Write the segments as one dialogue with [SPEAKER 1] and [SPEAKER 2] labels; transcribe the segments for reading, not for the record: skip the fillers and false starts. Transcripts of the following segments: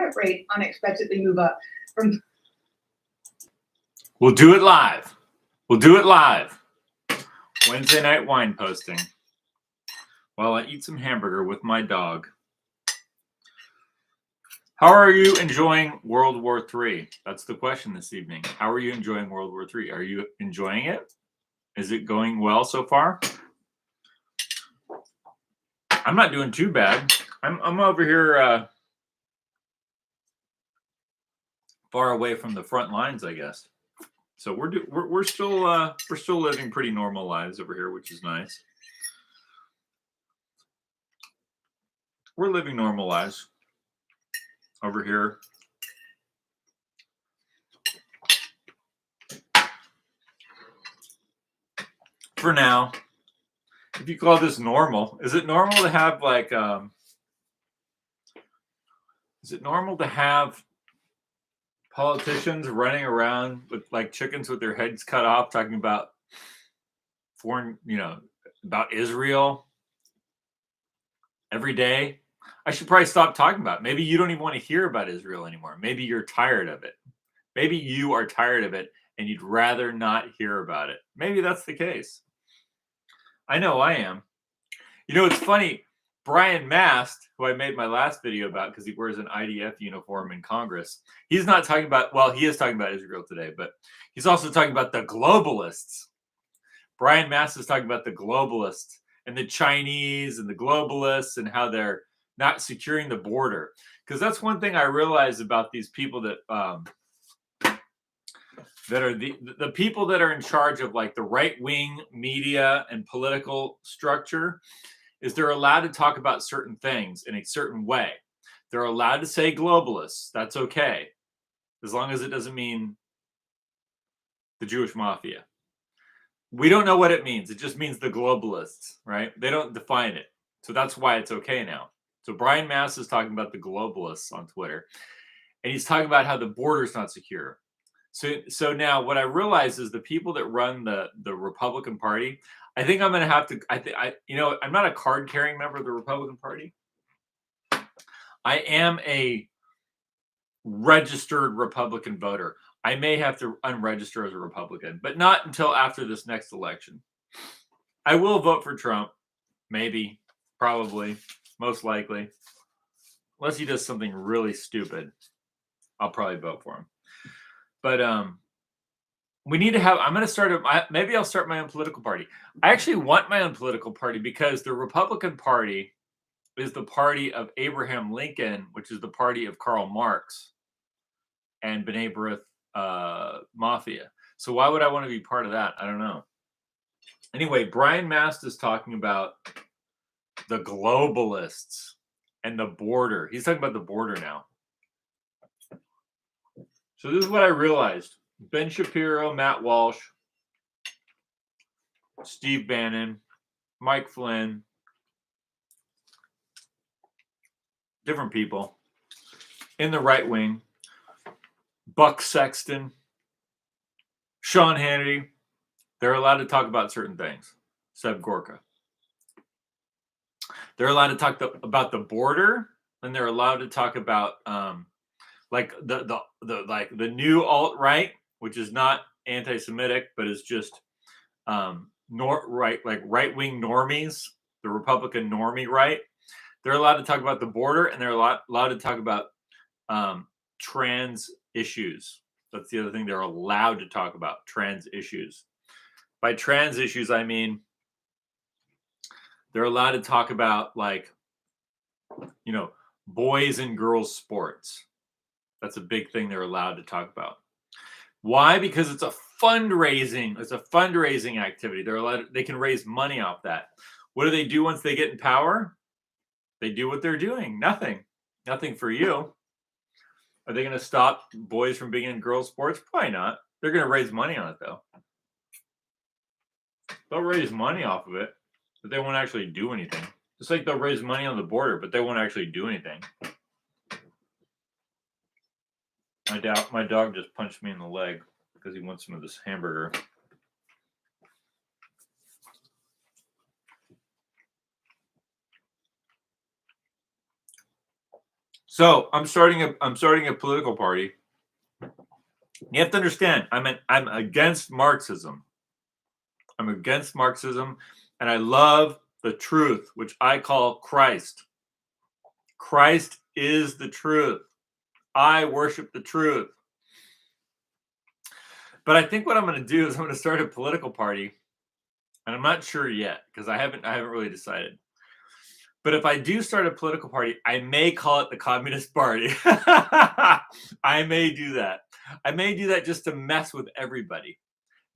[SPEAKER 1] unemployment rate unexpectedly move up from...
[SPEAKER 2] We'll do it live. We'll do it live. Wednesday night wine posting while I eat some hamburger with my dog. How are you enjoying World War III? That's the question this evening. How are you enjoying World War III? Are you enjoying it? Is it going well so far? I'm not doing too bad. I'm over here far away from the front lines, I guess. So we're still living pretty normal lives over here, which is nice. We're living normal lives over here. For now. If you call this normal, is it normal to have like is it normal to have politicians running around with like chickens with their heads cut off talking about foreign, about Israel every day? I should probably stop talking about it. Maybe you don't even want to hear about Israel anymore. Maybe you're tired of it. Maybe you are tired of it and you'd rather not hear about it. Maybe that's the case. I know I am. It's funny. Brian Mast, who I made my last video about because he wears an IDF uniform in Congress, he's not talking about, well, he is talking about Israel today, but he's also talking about the globalists. Brian Mast is talking about the globalists and the Chinese and the globalists and how they're not securing the border. Because that's one thing I realize about these people that are the people that are in charge of like the right-wing media and political structure is they're allowed to talk about certain things in a certain way. They're allowed to say globalists. That's okay. As long as it doesn't mean the Jewish mafia. We don't know what it means. It just means the globalists, right? They don't define it. So that's why it's okay now. So Brian Mast is talking about the globalists on Twitter. And he's talking about how the border's not secure. So now what I realize is the people that run the Republican Party, I think I'm going to have to, I'm not a card carrying member of the Republican Party. I am a registered Republican voter. I may have to unregister as a Republican, but not until after this next election. I will vote for Trump. Maybe, probably, most likely. Unless he does something really stupid, I'll probably vote for him. But we need to have, I'm going to start, maybe I'll start my own political party. I actually want my own political party because the Republican Party is the party of Abraham Lincoln, which is the party of Karl Marx and B'nai B'rith Mafia. So why would I want to be part of that? I don't know. Anyway, Brian Mast is talking about the globalists and the border. He's talking about the border now. So this is what I realized. Ben Shapiro, Matt Walsh, Steve Bannon, Mike Flynn, different people in the right wing, Buck Sexton, Sean Hannity, they're allowed to talk about certain things. Seb Gorka. They're allowed to talk about the border, and they're allowed to talk about like the new alt-right, which is not anti-Semitic, but is just right-wing normies, the Republican normie right. They're allowed to talk about the border, and they're allowed to talk about trans issues. That's the other thing they're allowed to talk about, trans issues. By trans issues, I mean they're allowed to talk about boys and girls sports. That's a big thing they're allowed to talk about. Why? Because it's a fundraising. It's a fundraising activity. They can raise money off that. What do they do once they get in power? They do what they're doing. Nothing for you. Are they going to stop boys from being in girls sports? Probably not. They're going to raise money on it though. They'll raise money off of it, but they won't actually do anything. Just like they'll raise money on the border, but they won't actually do anything. My dog just punched me in the leg because he wants some of this hamburger. So I'm starting a political party. You have to understand, I'm against Marxism. I'm against Marxism, and I love the truth, which I call Christ. Christ is the truth. I worship the truth. But I think what I'm going to do is I'm going to start a political party, and I'm not sure yet because I haven't really decided. But if I do start a political party, I may call it the Communist Party. I may do that. I may do that just to mess with everybody.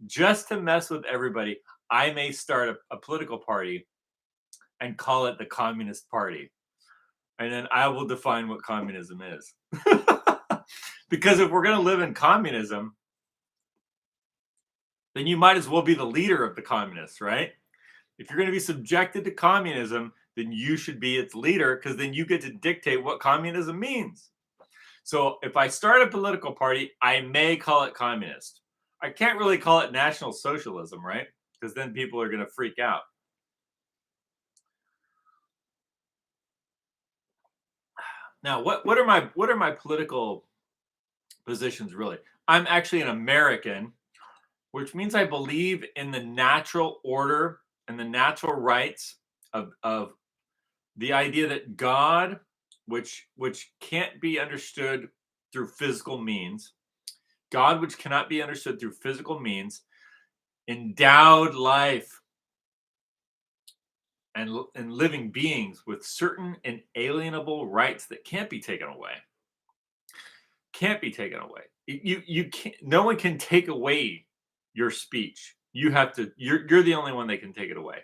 [SPEAKER 2] Just to mess with everybody, I may start a political party and call it the Communist Party. And then I will define what communism is. Because if we're going to live in communism, then you might as well be the leader of the communists, right? If you're going to be subjected to communism, then you should be its leader because then you get to dictate what communism means. So if I start a political party, I may call it communist. I can't really call it National Socialism, right? Because then people are going to freak out. Now, what are my political positions really? I'm actually an American, which means I believe in the natural order and the natural rights of the idea that God, which can't be understood through physical means, God, which cannot be understood through physical means, endowed life and living beings with certain inalienable rights that can't be taken away. Can't be taken away. You can't. No one can take away your speech. You have to. You're the only one that can take it away.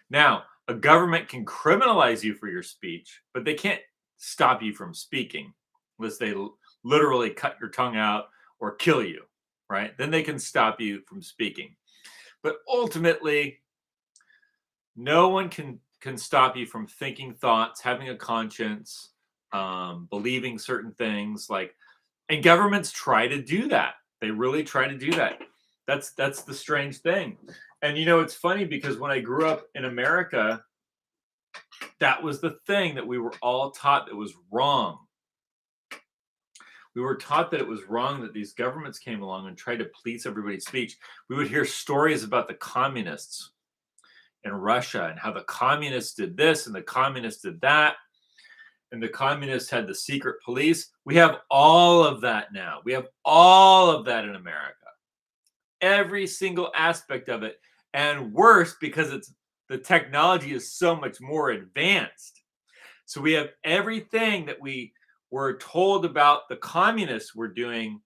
[SPEAKER 2] Now, a government can criminalize you for your speech, but they can't stop you from speaking unless they literally cut your tongue out or kill you, right? Then they can stop you from speaking. But ultimately, no one can stop you from thinking thoughts, having a conscience, believing certain things. And governments try to do that. They really try to do that. That's the strange thing. And it's funny because when I grew up in America, that was the thing that we were all taught that was wrong. We were taught that it was wrong that these governments came along and tried to police everybody's speech. We would hear stories about the communists in Russia and how the communists did this and the communists did that. And the communists had the secret police. We have all of that now. We have all of that in America. Every single aspect of it. And worse, because the technology is so much more advanced. So we have everything that we were told about the communists were doing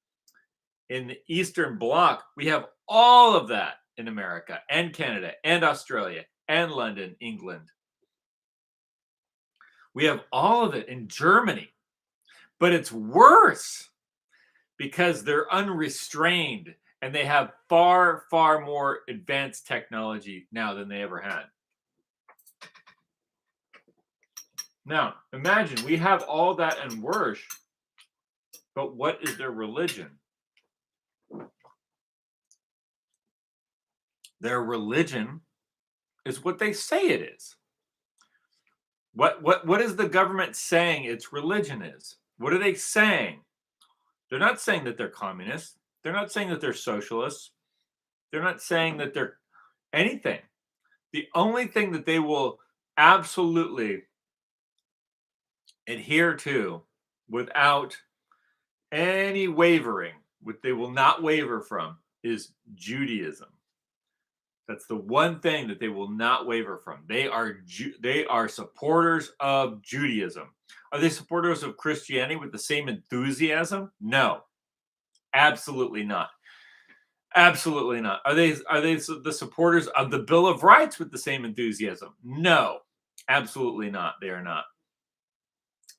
[SPEAKER 2] in the Eastern Bloc. We have all of that in America and Canada and Australia and London, England. We have all of it in Germany, but it's worse because they're unrestrained and they have far, far more advanced technology now than they ever had. Now, imagine we have all that and worse, but what is their religion? Their religion is what they say it is. What is the government saying its religion is? What are they saying? They're not saying that they're communists. They're not saying that they're socialists. They're not saying that they're anything. The only thing that they will absolutely adhere to without any wavering, what they will not waver from, is Judaism. That's the one thing that they will not waver from. They are supporters of Judaism. Are they supporters of Christianity with the same enthusiasm? No, absolutely not. Absolutely not. Are they the supporters of the Bill of Rights with the same enthusiasm? No, absolutely not. They are not.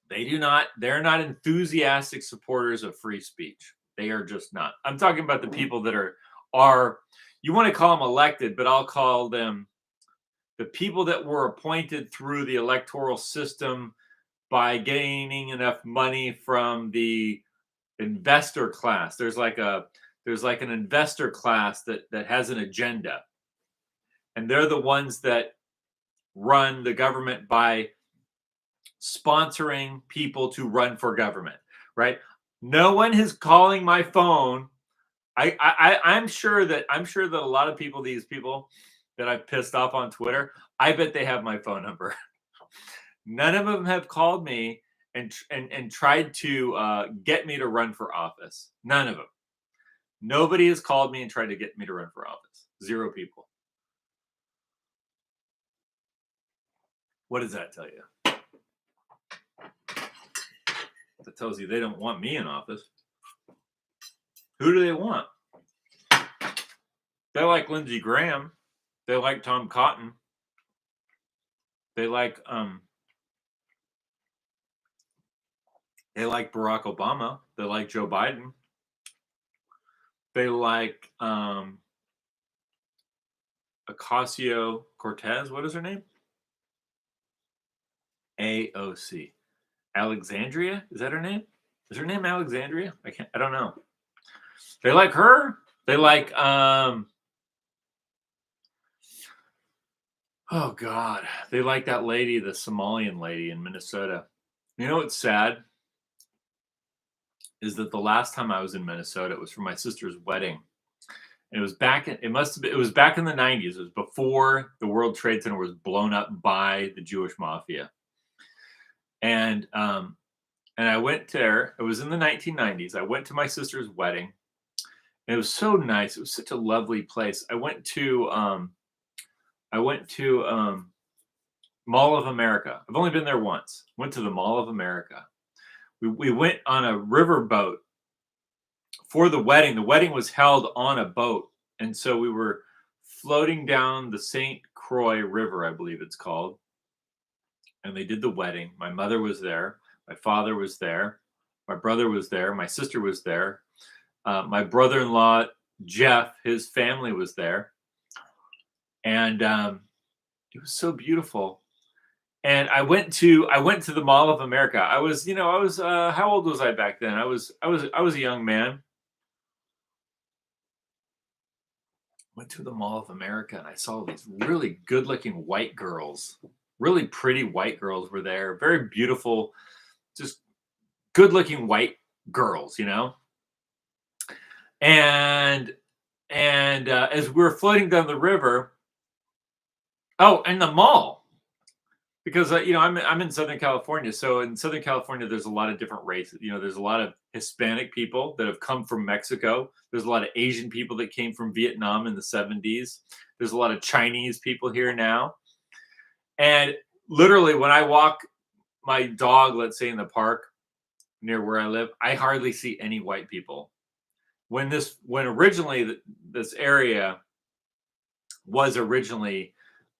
[SPEAKER 2] They do not. They're not enthusiastic supporters of free speech. They are just not. I'm talking about the people that are you want to call them elected, but I'll call them the people that were appointed through the electoral system by gaining enough money from the investor class. There's like an investor class that has an agenda, and they're the ones that run the government by sponsoring people to run for government, right? No one is calling my phone. I'm sure that a lot of people, these people that I've pissed off on Twitter, I bet they have my phone number. None of them have called me and tried to get me to run for office. None of them. Nobody has called me and tried to get me to run for office. 0 people. What does that tell you? That tells you they don't want me in office. Who do they want? They like Lindsey Graham. They like Tom Cotton. They like Barack Obama. They like Joe Biden. They like Ocasio-Cortez. What is her name? AOC. Alexandria? Is that her name? Is her name Alexandria? I don't know. They like her. They like oh God. They like that lady, the Somalian lady in Minnesota. You know what's sad? Is that the last time I was in Minnesota, it was for my sister's wedding. And it was back in, it was back in the 90s. It was before the World Trade Center was blown up by the Jewish mafia. And I went there. It was in the 1990s. I went to my sister's wedding. And it was so nice. It was such a lovely place. I went to Mall of America. I've only been there once. Went to the Mall of America. We went on a river boat for the wedding. The wedding was held on a boat. And so we were floating down the St. Croix River, I believe it's called. And they did the wedding. My mother was there. My father was there. My brother was there. My sister was there. My brother-in-law, Jeff, his family was there. And it was so beautiful. And I went to the Mall of America. I was how old was I back then? I was a young man. Went to the Mall of America and I saw these really good-looking white girls. Really pretty white girls were there. Very beautiful, just good-looking white girls, you know. And as we were floating down the river, and the mall. Because I'm in Southern California, so in Southern California there's a lot of different races. There's a lot of Hispanic people that have come from Mexico. There's a lot of Asian people that came from Vietnam in the 70s. There's a lot of Chinese people here now. And literally, when I walk my dog, let's say in the park near where I live, I hardly see any white people. When originally this area was originally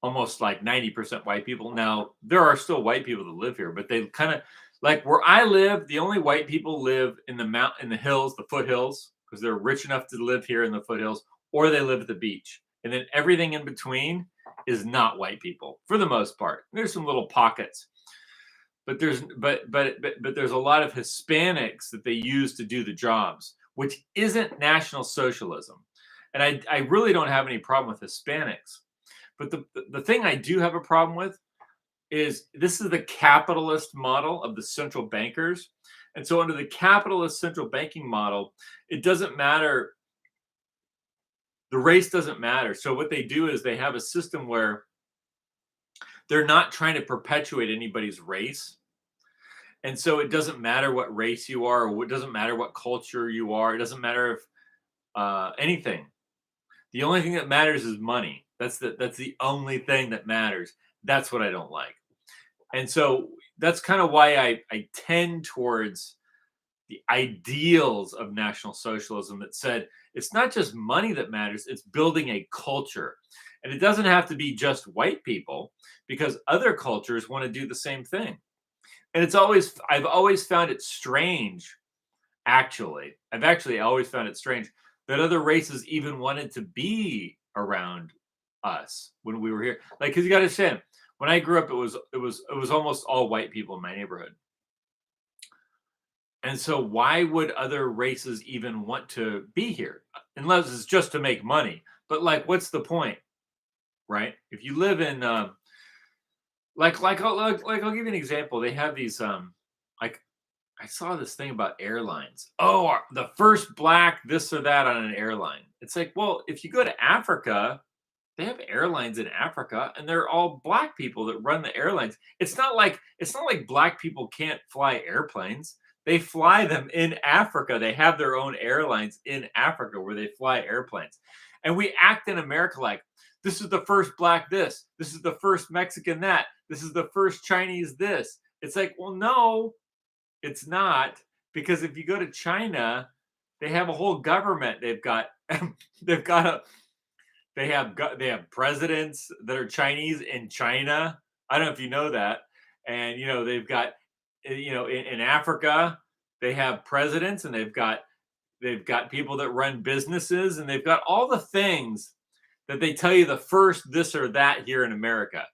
[SPEAKER 2] almost like 90% white people. Now, there are still white people that live here, but they kind of like where I live, the only white people live in the hills, the foothills, because they're rich enough to live here in the foothills, or they live at the beach. And then everything in between is not white people for the most part. There's some little pockets. But there's a lot of Hispanics that they use to do the jobs, which isn't National Socialism. And I really don't have any problem with Hispanics. But the thing I do have a problem with is this is the capitalist model of the central bankers. And so under the capitalist central banking model, it doesn't matter. The race doesn't matter. So what they do is they have a system where they're not trying to perpetuate anybody's race. And so it doesn't matter what race you are, or it doesn't matter what culture you are. It doesn't matter if anything. The only thing that matters is money. That's the only thing that matters. That's what I don't like. And so that's kind of why I tend towards the ideals of National Socialism that said it's not just money that matters, it's building a culture. And it doesn't have to be just white people, because other cultures want to do the same thing. And I've always found it strange, actually. I've always found it strange that other races even wanted to be around us when we were here. Like, because you got to understand, when I grew up, it was almost all white people in my neighborhood. And so why would other races even want to be here? Unless it's just to make money. But like, what's the point? Right? If you live in I'll give you an example. They have these like I saw this thing about airlines. Oh, the first black this or that on an airline. It's like, well, if you go to Africa, they have airlines in Africa and they're all black people that run the airlines. It's not like black people can't fly airplanes. They fly them in Africa. They have their own airlines in Africa where they fly airplanes. And we act in America like this is the first black this is the first Mexican that, this is the first Chinese this. It's like, well, no, it's not, because if you go to China, they have a whole government. They've got they've got a they have presidents that are Chinese in China. I don't know if you know that. And they've got in Africa, they have presidents, and they've got people that run businesses, and they've got all the things that they tell you the first this or that here in America.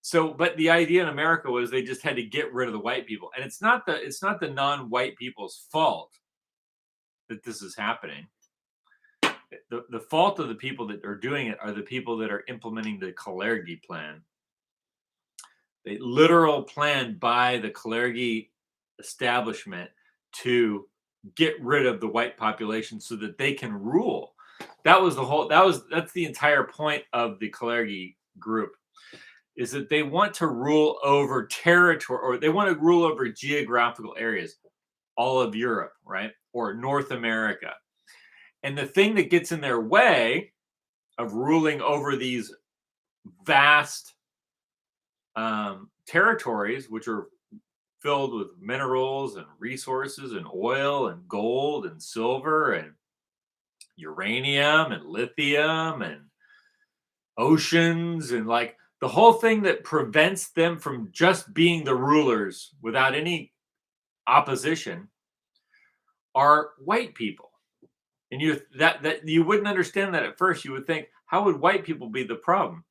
[SPEAKER 2] So, but the idea in America was they just had to get rid of the white people, and it's not the non-white people's fault that this is happening. The fault of the people that are doing it are the people that are implementing the Kalergi plan. The literal plan by the Kalergi establishment to get rid of the white population so that they can rule. That's the entire point of the Kalergi group, is that they want to rule over territory, or they want to rule over geographical areas, all of Europe, right? Or North America. And the thing that gets in their way of ruling over these vast territories, which are filled with minerals and resources and oil and gold and silver and uranium and lithium and oceans, and like the whole thing that prevents them from just being the rulers without any opposition, are white people. And you wouldn't understand that at first. You would think, how would white people be the problem?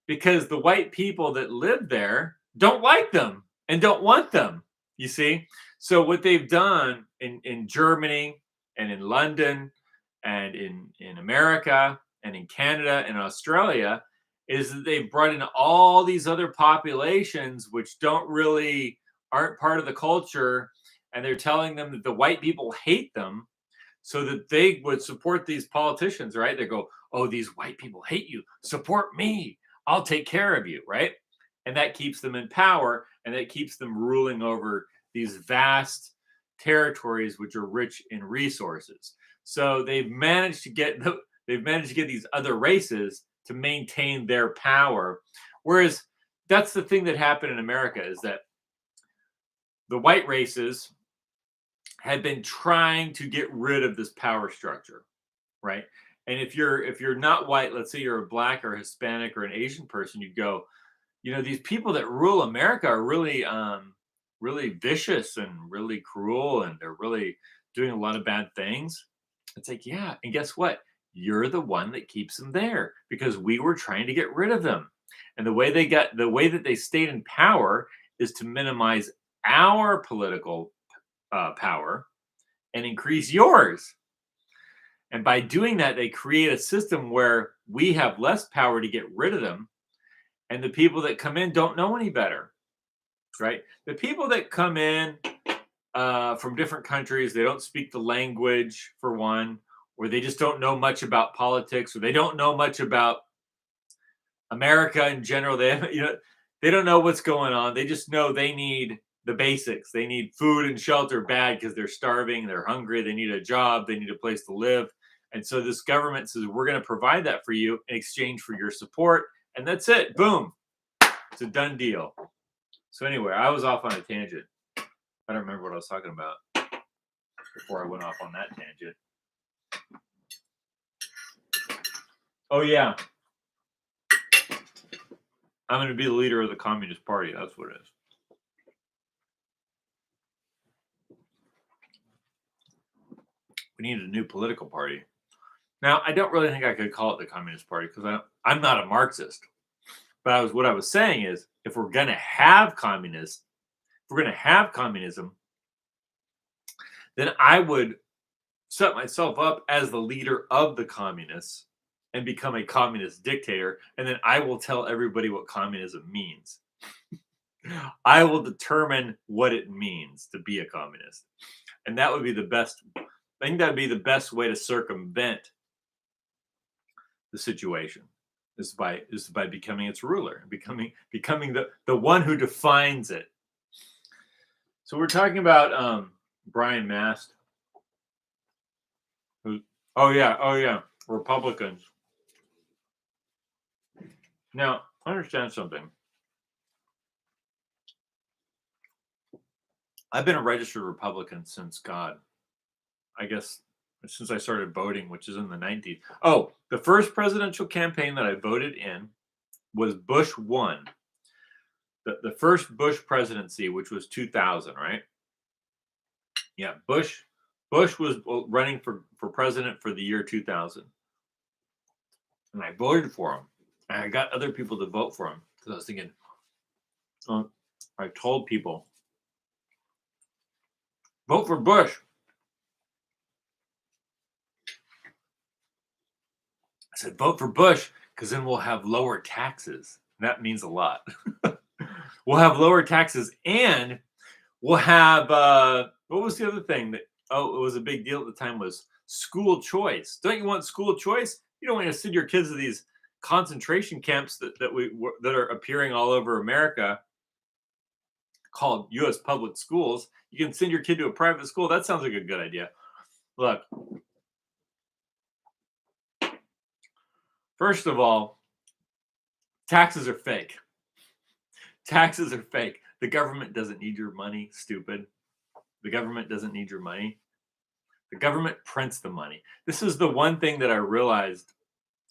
[SPEAKER 2] Because the white people that live there don't like them and don't want them, you see? So what they've done in Germany and in London and in America and in Canada and Australia is that they've brought in all these other populations which aren't part of the culture, and they're telling them that the white people hate them so that they would support these politicians, right? They go, oh, these white people hate you. Support me. I'll take care of you, right? And that keeps them in power, and that keeps them ruling over these vast territories which are rich in resources. So they've managed to get these other races to maintain their power. Whereas that's the thing that happened in America, is that the white races had been trying to get rid of this power structure, right? And if you're not white, let's say you're a black or Hispanic or an Asian person, you go, these people that rule America are really really vicious and really cruel, and they're really doing a lot of bad things. It's like, yeah, and guess what? You're the one that keeps them there, because we were trying to get rid of them. And the way that they stayed in power is to minimize our political power and increase yours. And by doing that, they create a system where we have less power to get rid of them. And the people that come in don't know any better, right? The people that come in from different countries, they don't speak the language, for one, or they just don't know much about politics, or they don't know much about America in general. They don't know what's going on. They just know they need the basics. They need food and shelter bad because they're starving, they're hungry, they need a job, they need a place to live. And so this government says, we're going to provide that for you in exchange for your support. And that's it. Boom. It's a done deal. So anyway, I was off on a tangent. I don't remember what I was talking about before I went off on that tangent. Oh, yeah. I'm going to be the leader of the Communist Party. That's what it is. We need a new political party. Now, I don't really think I could call it the Communist Party, because I'm not a Marxist. But what I was saying is, if we're going to have communism, then I would set myself up as the leader of the communists and become a communist dictator, and then I will tell everybody what communism means. I will determine what it means to be a communist. And that would be the best. I think that would be the best way to circumvent the situation is by becoming its ruler, becoming the one who defines it. So we're talking about Brian Mast. Oh yeah, Republicans. Now, understand something. I've been a registered Republican since I guess since I started voting, which is in the 90s. Oh, the first presidential campaign that I voted in was Bush 1. The first Bush presidency, which was 2000, right? Yeah, Bush was running for president for the year 2000. And I voted for him. And I got other people to vote for him because I was thinking, I told people, vote for Bush. I said, vote for Bush because then we'll have lower taxes. That means a lot. We'll have lower taxes and we'll have, what was the other thing that, it was a big deal at the time was school choice. Don't you want school choice? You don't want to send your kids to these concentration camps that are appearing all over America called U.S. public schools. You can send your kid to a private school. That sounds like a good idea. Look, first of all, taxes are fake. Taxes are fake. The government doesn't need your money, stupid. The government doesn't need your money. The government prints the money. This is the one thing that I realized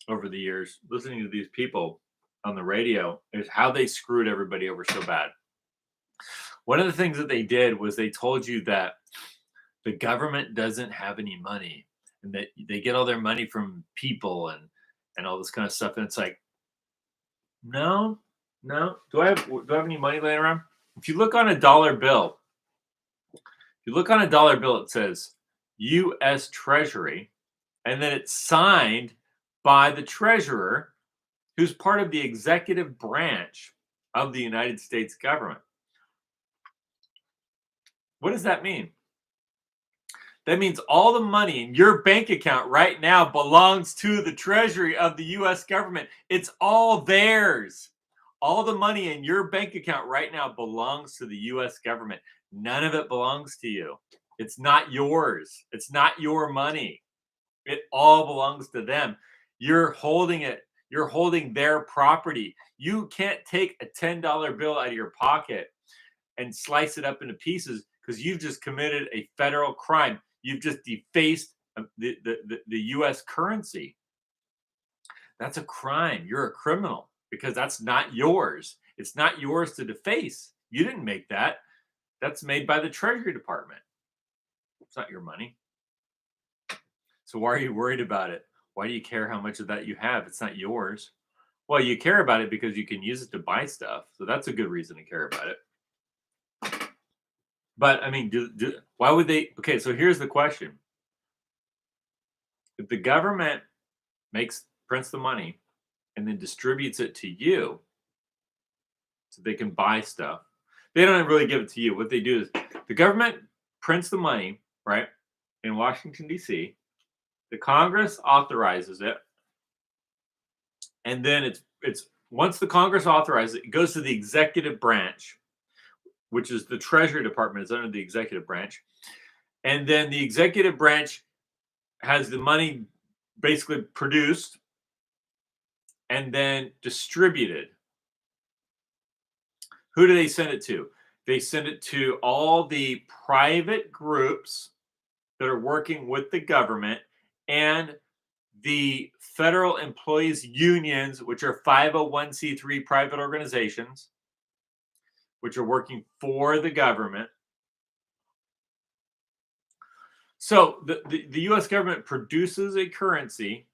[SPEAKER 2] over the years, listening to these people on the radio, is how they screwed everybody over so bad. One of the things that they did was they told you that the government doesn't have any money and that they get all their money from people and all this kind of stuff. And it's like, no. Do I have any money laying around? If you look on a dollar bill, it says U.S. Treasury, and then it's signed by the treasurer, who's part of the executive branch of the United States government. What does that mean? That means all the money in your bank account right now belongs to the treasury of the U.S. government. It's all theirs. All the money in your bank account right now belongs to the U.S. government. None of it belongs to you. It's not yours. It's not your money. It all belongs to them. You're holding it. You're holding their property. You can't take a $10 bill out of your pocket and slice it up into pieces because you've just committed a federal crime. You've just defaced the U.S. currency. That's a crime. You're a criminal because that's not yours. It's not yours to deface. You didn't make that. That's made by the Treasury Department. It's not your money. So why are you worried about it? Why do you care how much of that you have? It's not yours. Well, you care about it because you can use it to buy stuff. So that's a good reason to care about it. But I mean, why would they? Okay, so here's the question. If the government prints the money and then distributes it to you so they can buy stuff, they don't really give it to you. What they do is the government prints the money, right, in Washington, D.C. The Congress authorizes it. And then it's once the Congress authorizes it, it goes to the executive branch, which is the Treasury Department is under the executive branch. And then the executive branch has the money basically produced and then distributed. Who do they send it to? They send it to all the private groups that are working with the government and the federal employees unions, which are 501c3 private organizations, which are working for the government. So the U.S. government produces a currency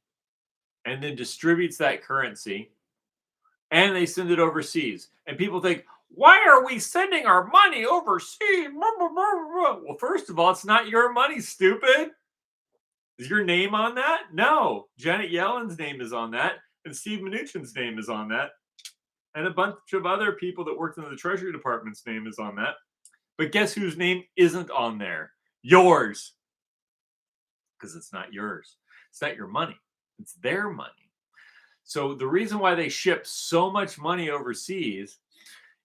[SPEAKER 2] and then distributes that currency, and they send it overseas. And people think, why are we sending our money overseas? Well, first of all, it's not your money, stupid. Is your name on that? No. Janet Yellen's name is on that, and Steve Mnuchin's name is on that. And a bunch of other people that worked in the Treasury Department's name is on that. But guess whose name isn't on there? Yours. Because it's not yours. It's not your money. It's their money. So the reason why they ship so much money overseas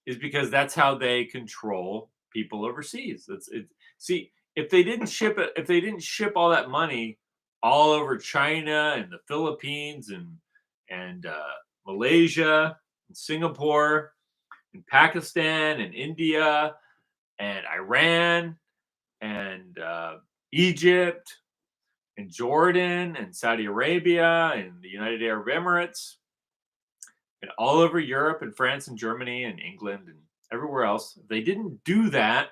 [SPEAKER 2] is because that's how they control people overseas. See, if they didn't ship all that money all over China and the Philippines and Malaysia and Singapore and Pakistan and India and Iran and Egypt and Jordan and Saudi Arabia and the United Arab Emirates and all over Europe and France and Germany and England and everywhere else. If they didn't do that,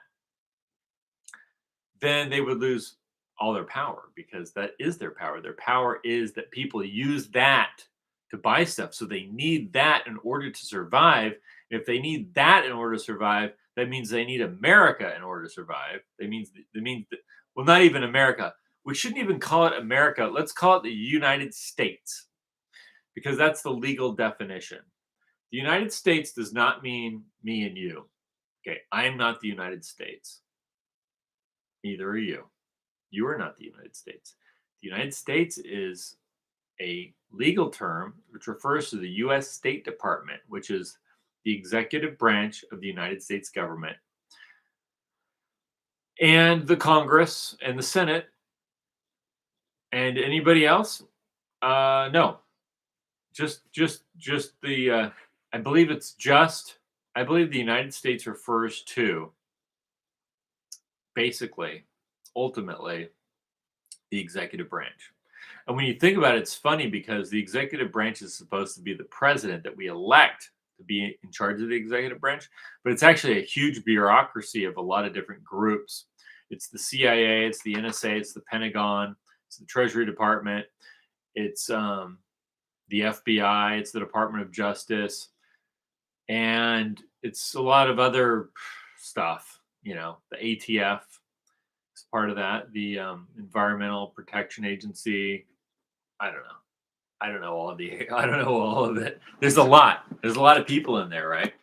[SPEAKER 2] then they would lose all their power, because that is their power. Their power is that people use that to buy stuff. So they need that in order to survive. If they need that in order to survive, that means they need America in order to survive. Well, not even America. We shouldn't even call it America. Let's call it the United States, because that's the legal definition. The United States does not mean me and you. Okay, I am not the United States. Neither are you. You are not the United States. The United States is a legal term which refers to the U.S. State Department, which is the executive branch of the United States government, and the Congress and the Senate. And anybody else? No. Just the. I believe the United States refers to, basically, ultimately, the executive branch. And when you think about it, it's funny because the executive branch is supposed to be the president that we elect to be in charge of the executive branch, but it's actually a huge bureaucracy of a lot of different groups. It's the CIA, it's the NSA, it's the Pentagon, it's the Treasury Department, it's the FBI, it's the Department of Justice, and it's a lot of other stuff. The ATF is part of that, the Environmental Protection Agency. I don't know all of it. There's a lot of people in there, right?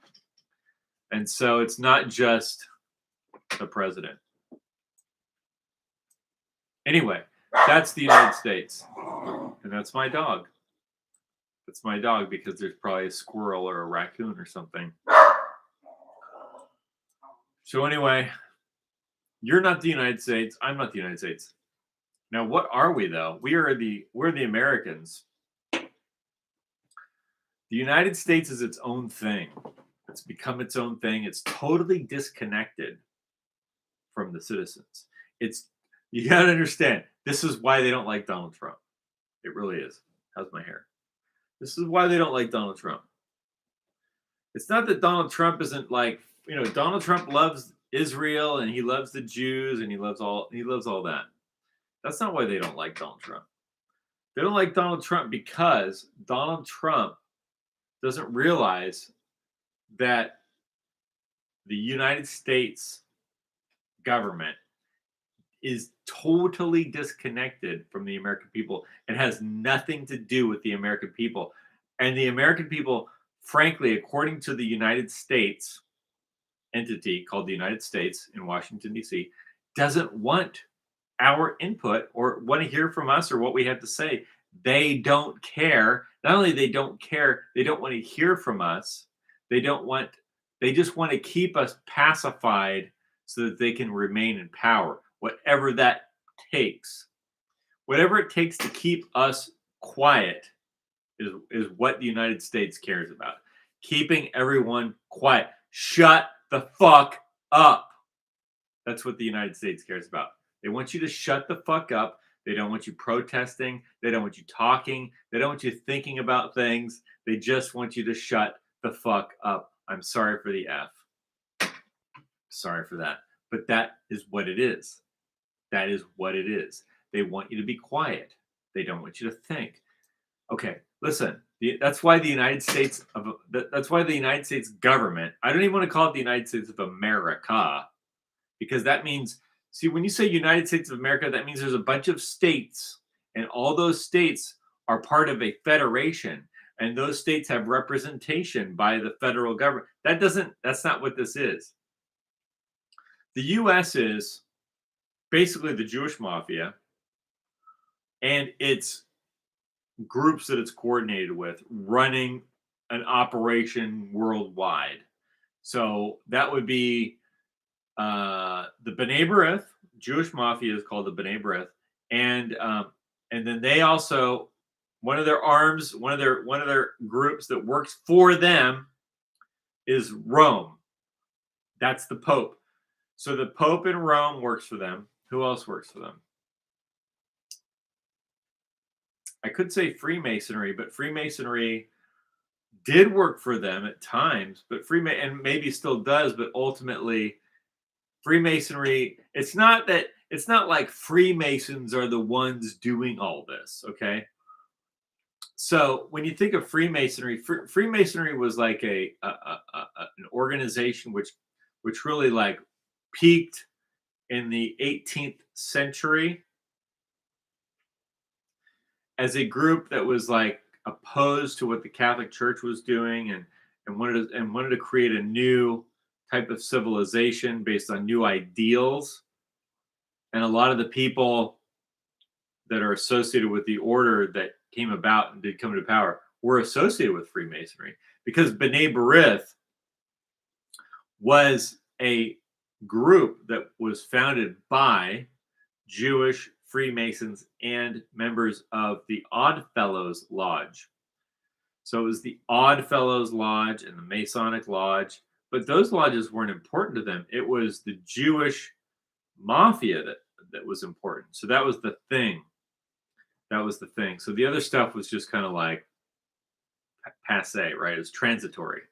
[SPEAKER 2] And so it's not just the president. Anyway, that's the United States. And that's my dog. That's my dog because there's probably a squirrel or a raccoon or something. So anyway, you're not the United States. I'm not the United States. Now, what are we though? We're the Americans. The United States is its own thing. It's become its own thing. It's totally disconnected from the citizens. You got to understand, this is why they don't like Donald Trump. It really is. How's my hair? This is why they don't like Donald Trump. It's not that Donald Trump isn't like, Donald Trump loves Israel and he loves the Jews and he loves all that. That's not why they don't like Donald Trump. They don't like Donald Trump because Donald Trump doesn't realize that the United States government is totally disconnected from the American people and has nothing to do with the American people. And the American people, frankly, according to the United States entity called the United States in Washington, D.C., doesn't want our input or want to hear from us or what we have to say. They don't care. Not only they don't care, they don't want to hear from us. They just want to keep us pacified so that they can remain in power, whatever that takes. Whatever it takes to keep us quiet is what the United States cares about. Keeping everyone quiet. Shut the fuck up. That's what the United States cares about. They want you to shut the fuck up. They don't want you protesting. They don't want you talking. They don't want you thinking about things. They just want you to shut the fuck up. I'm sorry for the F. Sorry for that. But that is what it is. That is what it is. They want you to be quiet. They don't want you to think. Okay, listen. That's why the United States government, I don't even want to call it the United States of America, because that means, see, when you say United States of America, that means there's a bunch of states, and all those states are part of a federation. and those states have representation by the federal government. That's not what this is. The US is basically the Jewish mafia and its groups that it's coordinated with running an operation worldwide. So that would be the B'nai B'rith. Jewish mafia is called the B'nai B'rith, and then they also, one of their arms, one of their groups that works for them is Rome. That's the Pope. So the Pope in Rome works for them. Who else works for them? I could say Freemasonry, but Freemasonry did work for them at times, but and maybe still does, but ultimately Freemasonry, it's not like Freemasons are the ones doing all this, okay? So when you think of Freemasonry, Freemasonry was like an organization which really like peaked in the 18th century as a group that was like opposed to what the Catholic Church was doing and wanted to create a new type of civilization based on new ideals. And a lot of the people that are associated with the order that came about and did come to power were associated with Freemasonry, because B'nai B'rith was a group that was founded by Jewish Freemasons and members of the Oddfellows Lodge. So it was the Oddfellows Lodge and the Masonic Lodge, but those lodges weren't important to them. It was the Jewish mafia that was important. So that was the thing. That was the thing. So the other stuff was just kind of like passe, right? It was transitory.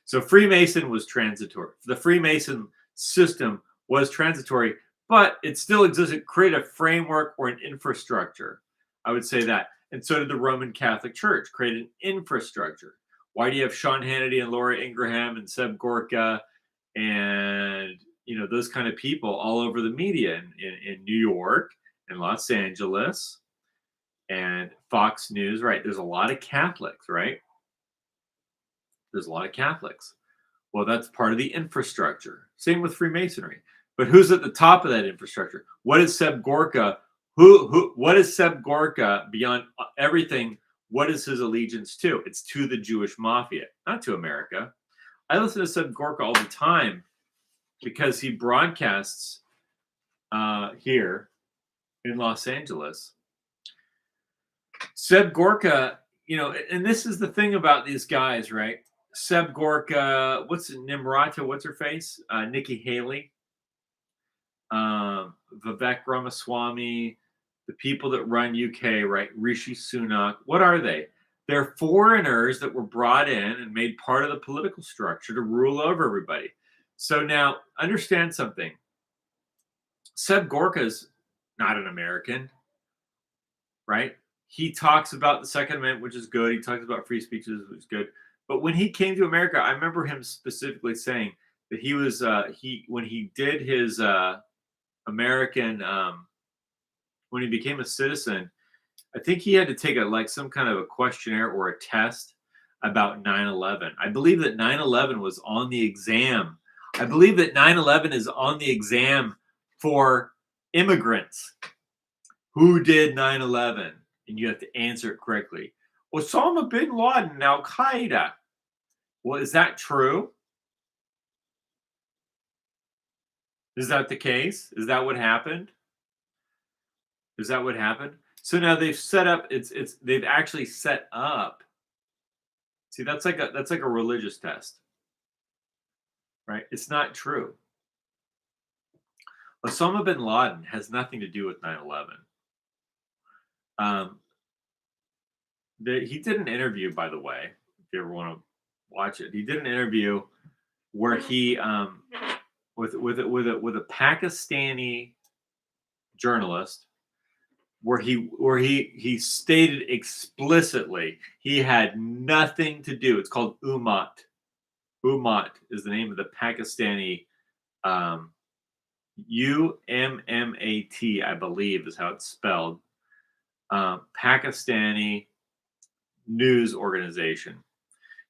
[SPEAKER 2] So Freemason was transitory. The Freemason system was transitory, but it still existed. Create a framework or an infrastructure. I would say that. And so did the Roman Catholic Church, create an infrastructure. Why do you have Sean Hannity and Laura Ingraham and Seb Gorka and those kind of people all over the media in New York and Los Angeles and Fox News, right? There's a lot of Catholics, right? There's a lot of Catholics. Well, that's part of the infrastructure. Same with Freemasonry. But who's at the top of that infrastructure? What is Seb Gorka? What is Seb Gorka beyond everything? What is his allegiance to? It's to the Jewish mafia, not to America. I listen to Seb Gorka all the time because he broadcasts here in Los Angeles. Seb Gorka, and this is the thing about these guys, right? Seb Gorka, Nimrata, what's her face? Nikki Haley, Vivek Ramaswamy, the people that run UK, right? Rishi Sunak. What are they? They're foreigners that were brought in and made part of the political structure to rule over everybody. So now understand something. Seb Gorka's not an American, right? He talks about the Second Amendment, which is good. He talks about free speech, which is good. But when he came to America, I remember him specifically saying that he was when he did his American when he became a citizen, I think he had to take some kind of a questionnaire or a test about 9/11. I believe that 9/11 was on the exam. I believe that 9/11 is on the exam for immigrants. Who did 9/11? And you have to answer it correctly. Osama bin Laden, Al Qaeda. Well, is that true? Is that the case? Is that what happened? Is that what happened? So now they've set up. They've actually set up. See, that's like a religious test, right? It's not true. Osama bin Laden has nothing to do with 9/11. He did an interview, by the way, if you ever want to watch it. He did an interview where he with a Pakistani journalist, where he stated explicitly he had nothing to do. It's called Ummat. Ummat is the name of the Pakistani UMMAT, I believe is how it's spelled. Pakistani news organization.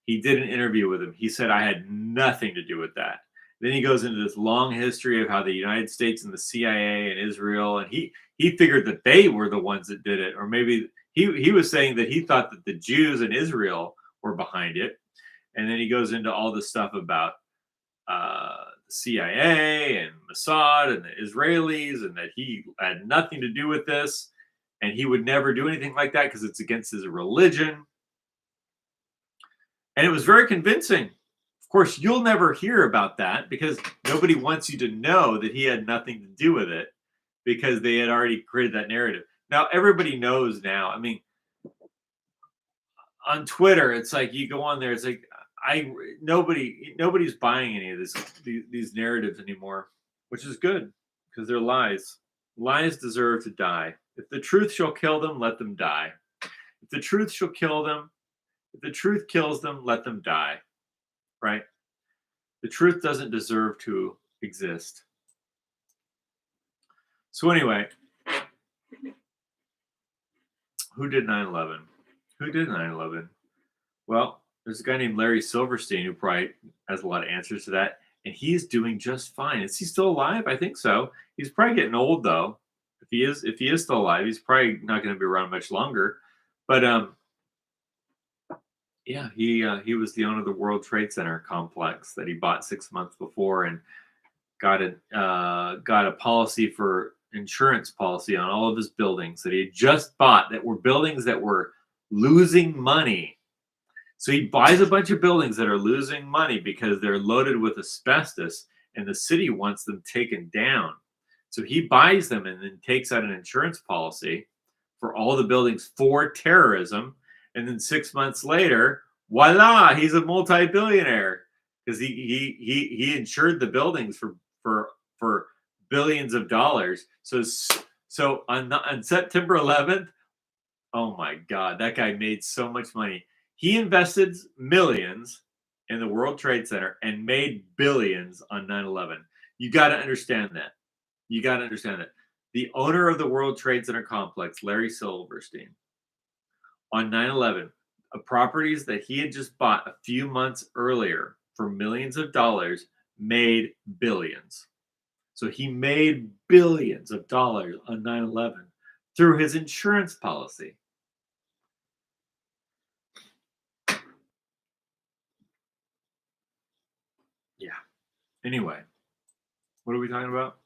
[SPEAKER 2] He did an interview with him. He said, I had nothing to do with that. Then he goes into this long history of how the United States and the CIA and Israel, and he figured that they were the ones that did it, or maybe he was saying that he thought that the Jews and Israel were behind it. And then he goes into all this stuff about the CIA and Mossad and the Israelis, and that he had nothing to do with this, and he would never do anything like that because it's against his religion. And it was very convincing. Of course, you'll never hear about that because nobody wants you to know that he had nothing to do with it because they had already created that narrative. Now, everybody knows now. I mean, on Twitter, it's like you go on there, it's like nobody's buying any of these narratives anymore, which is good because they're lies. Lies deserve to die. If the truth shall kill them, let them die. If the truth shall kill them, if the truth kills them, let them die. Right? The truth doesn't deserve to exist. So anyway, who did 9/11? Who did 9/11? Well, there's a guy named Larry Silverstein who probably has a lot of answers to that, and he's doing just fine. Is he still alive? I think so. He's probably getting old though. If he is still alive, he's probably not going to be around much longer. But yeah, he was the owner of the World Trade Center complex that he bought 6 months before, and got a policy for insurance policy on all of his buildings that he had just bought that were buildings that were losing money. So he buys a bunch of buildings that are losing money because they're loaded with asbestos and the city wants them taken down. So he buys them and then takes out an insurance policy for all the buildings for terrorism. And then 6 months later, voila, he's a multi-billionaire because he insured the buildings for billions of dollars. So on September 11th, oh my God, that guy made so much money. He invested millions in the World Trade Center and made billions on 9/11. You got to understand that. You got to understand that. The owner of the World Trade Center complex, Larry Silverstein, on 9/11, properties that he had just bought a few months earlier for millions of dollars, made billions. So he made billions of dollars on 9/11 through his insurance policy. Yeah. Anyway, what are we talking about?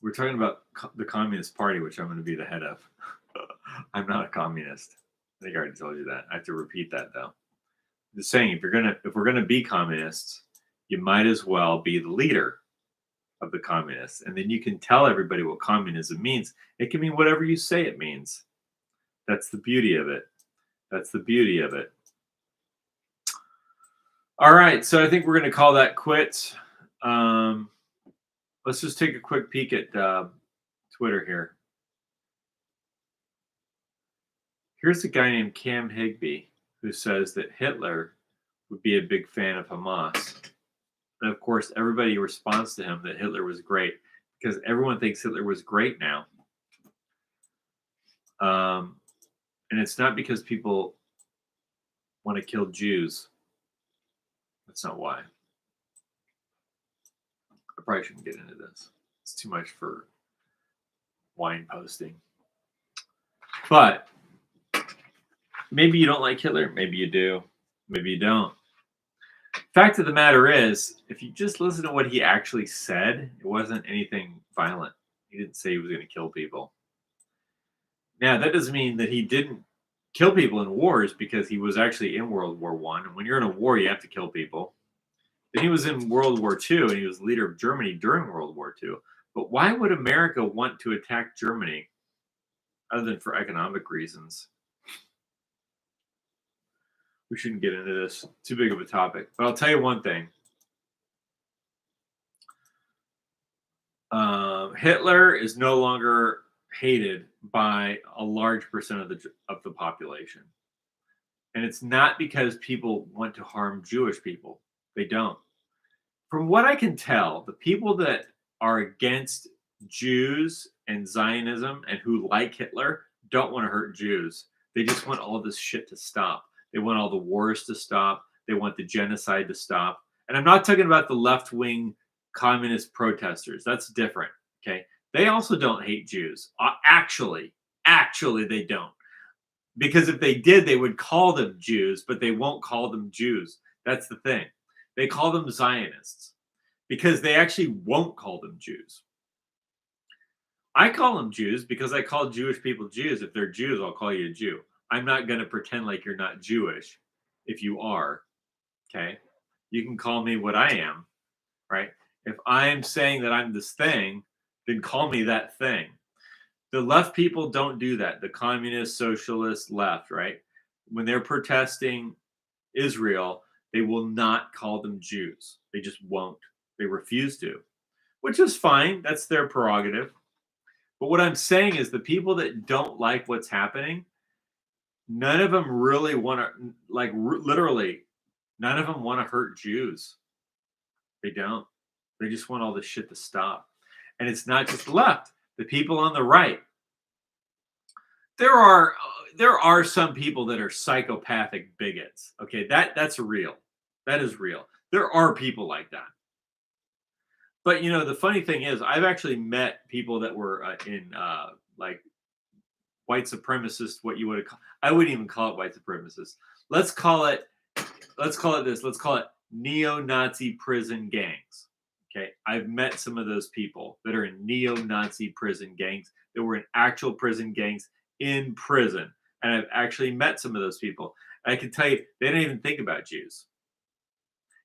[SPEAKER 2] We're talking about the Communist Party, which I'm going to be the head of. I'm not a communist. I think I already told you that. I have to repeat that though. I'm just saying, if we're gonna be communists, you might as well be the leader of the communists, and then you can tell everybody what communism means. It can mean whatever you say it means. That's the beauty of it. That's the beauty of it. All right, so I think we're going to call that quits. Let's just take a quick peek at Twitter here. Here's a guy named Cam Higby who says that Hitler would be a big fan of Hamas. And of course, everybody responds to him that Hitler was great because everyone thinks Hitler was great now. And it's not because people want to kill Jews. That's not why. I probably shouldn't get into this. It's too much for wine posting. But maybe you don't like Hitler. Maybe you do. Maybe you don't. Fact of the matter is, if you just listen to what he actually said, it wasn't anything violent. He didn't say he was going to kill people. Now, that doesn't mean that he didn't kill people in wars, because he was actually in World War I. And when you're in a war, you have to kill people. Then he was in World War II, and he was leader of Germany during World War II. But why would America want to attack Germany other than for economic reasons? We shouldn't get into this. Too big of a topic. But I'll tell you one thing. Hitler is no longer hated by a large percent of the population. And it's not because people want to harm Jewish people. They don't. From what I can tell, the people that are against Jews and Zionism and who like Hitler don't want to hurt Jews. They just want all of this shit to stop. They want all the wars to stop. They want the genocide to stop. And I'm not talking about the left-wing communist protesters. That's different. Okay. They also don't hate Jews. Actually, they don't. Because if they did, they would call them Jews, but they won't call them Jews. That's the thing. They call them Zionists because they actually won't call them Jews. I call them Jews because I call Jewish people Jews. If they're Jews, I'll call you a Jew. I'm not going to pretend like you're not Jewish if you are. Okay. You can call me what I am, right? If I'm saying that I'm this thing, then call me that thing. The left people don't do that. The communist, socialist left, right? When they're protesting Israel, they will not call them Jews. They just won't. They refuse to, which is fine. That's their prerogative. But what I'm saying is the people that don't like what's happening, none of them really want to, like, literally, none of them want to hurt Jews. They don't. They just want all this shit to stop. And it's not just the left. The people on the right. There are some people that are psychopathic bigots. Okay, that's real. That is real. There are people like that. But the funny thing is, I've actually met people that were in like white supremacist. What you would call? I wouldn't even call it white supremacist. Let's call it this. Let's call it neo-Nazi prison gangs. Okay, I've met some of those people that are in neo-Nazi prison gangs that were in actual prison gangs in prison, and I've actually met some of those people. And I can tell you, they don't even think about Jews.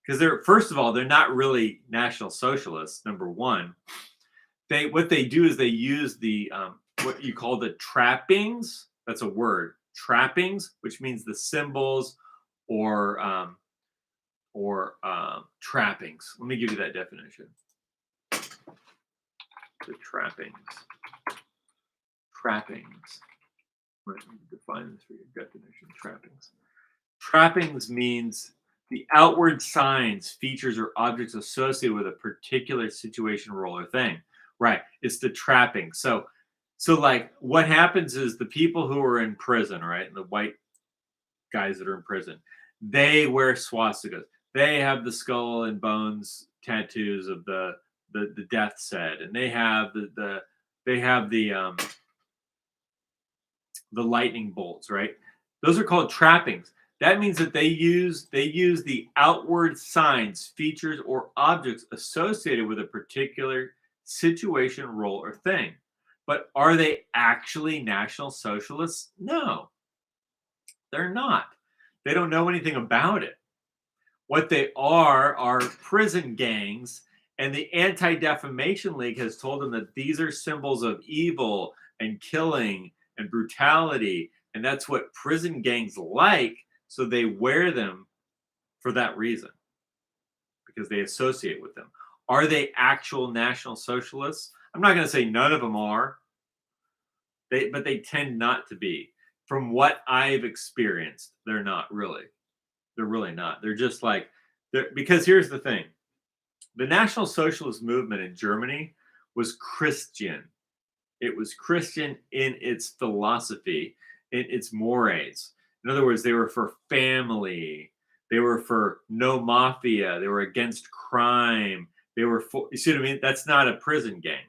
[SPEAKER 2] Because first of all, they're not really National Socialists. Number one, what they do is they use the what you call the trappings. That's a word, trappings, which means the symbols or trappings. Let me give you that definition. The trappings. Let me define this for your definition. Trappings. Trappings means the outward signs, features, or objects associated with a particular situation, role, or thing. Right. It's the trapping. So like what happens is the people who are in prison, right? And the white guys that are in prison, they wear swastikas. They have the skull and bones tattoos of the death set, and they have the lightning bolts, right? Those are called trappings. That means that they use the outward signs, features, or objects associated with a particular situation, role, or thing. But are they actually National Socialists? No, they're not. They don't know anything about it. What they are prison gangs, and the Anti-Defamation League has told them that these are symbols of evil and killing and brutality, and that's what prison gangs like. So they wear them for that reason, because they associate with them. Are they actual National Socialists? I'm not going to say none of them are, but they tend not to be. From what I've experienced, they're not really. They're really not. They're just like, because here's the thing. The National Socialist movement in Germany was Christian. It was Christian in its philosophy, in its mores. In other words, they were for family. They were for no mafia. They were against crime. They were for, you see what I mean? That's not a prison gang.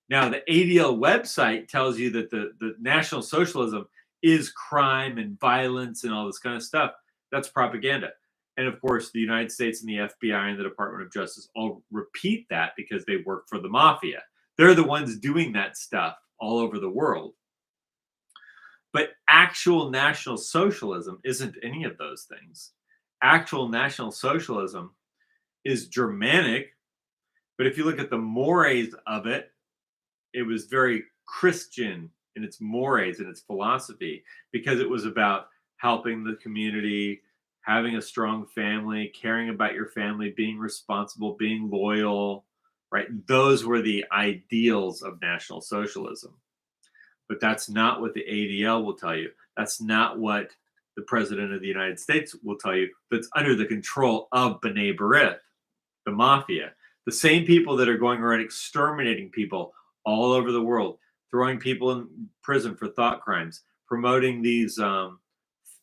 [SPEAKER 2] Now, the ADL website tells you that the National Socialism is crime and violence and all this kind of stuff. That's propaganda. And of course, the United States and the FBI and the Department of Justice all repeat that because they work for the mafia. They're the ones doing that stuff all over the world. But actual National Socialism isn't any of those things. Actual National Socialism is Germanic, but if you look at the mores of it, it was very Christian in its mores and its philosophy, because it was about helping the community, having a strong family, caring about your family, being responsible, being loyal, right? Those were the ideals of National Socialism. But that's not what the ADL will tell you. That's not what the President of the United States will tell you. That's under the control of B'nai B'rith, the mafia. The same people that are going around exterminating people all over the world, throwing people in prison for thought crimes, promoting these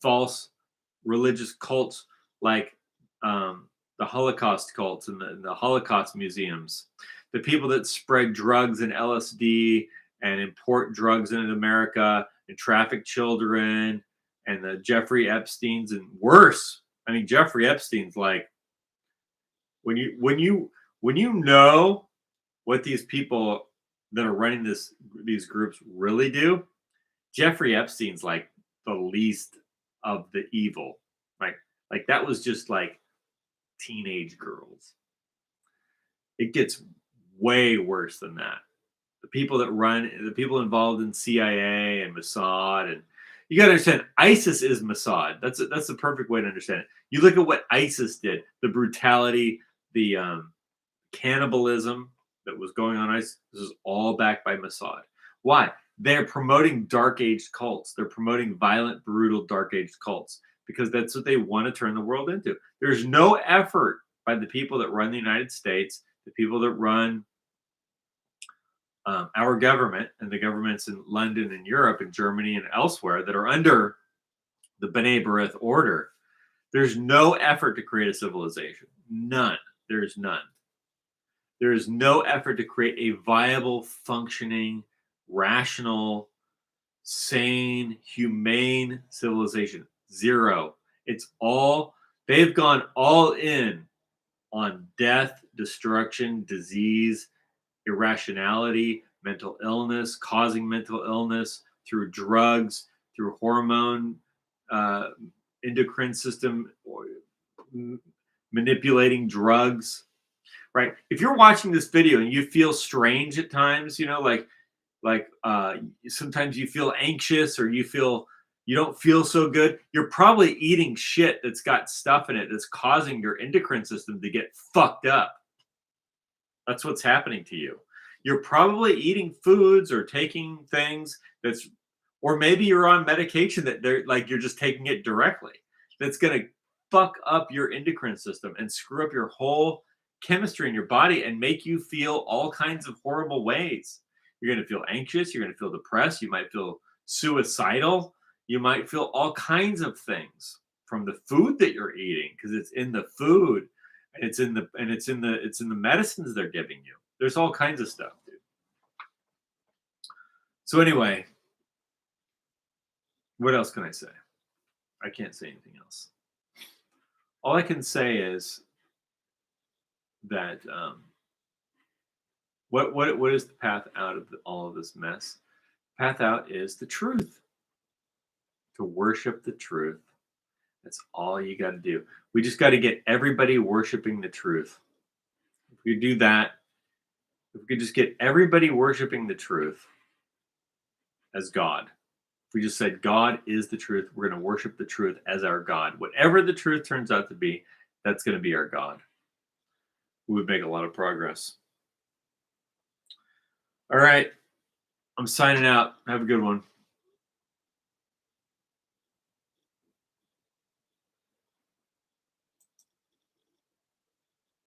[SPEAKER 2] false religious cults like the Holocaust cults and the Holocaust museums, the people that spread drugs and LSD and import drugs into America and traffic children, and the Jeffrey Epsteins and worse. I mean, Jeffrey Epstein's like, when you know what these people that are running these groups really do, Jeffrey Epstein's like the least of the evil. Like that was just like teenage girls. It gets way worse than that. The people involved in CIA and Mossad, and you got to understand, ISIS is Mossad. That's the perfect way to understand it. You look at what ISIS did, the brutality, the cannibalism that was going on. This is all backed by Mossad. Why? They're promoting dark age cults. They're promoting violent, brutal, dark age cults because that's what they want to turn the world into. There's no effort by the people that run the United States, the people that run our government and the governments in London and Europe and Germany and elsewhere that are under the B'nai B'rith order. There's no effort to create a civilization. None. There's none. There is no effort to create a viable, functioning, rational, sane, humane civilization. Zero. It's all, they've gone all in on death, destruction, disease, irrationality, mental illness, causing mental illness through drugs, through hormone, endocrine system, manipulating drugs, right? If you're watching this video and you feel strange at times, like sometimes you feel anxious or you don't feel so good, you're probably eating shit that's got stuff in it that's causing your endocrine system to get fucked up. That's what's happening to you. You're probably eating foods or taking things or maybe you're on medication that you're just taking it directly. That's going to fuck up your endocrine system and screw up your whole chemistry in your body and make you feel all kinds of horrible ways. You're going to feel anxious. You're going to feel depressed. You might feel suicidal. You might feel all kinds of things from the food that you're eating because it's in the food. And it's in the medicines they're giving you. There's all kinds of stuff, dude. So anyway, what else can I say? I can't say anything else. All I can say is that what is the path out of all of this mess? Path out is the truth. To worship the truth. That's all you got to do. We just got to get everybody worshiping the truth. If we do that, if we could just get everybody worshiping the truth as God. If we just said God is the truth, we're going to worship the truth as our God. Whatever the truth turns out to be, that's going to be our God. We would make a lot of progress. All right. I'm signing out. Have a good one.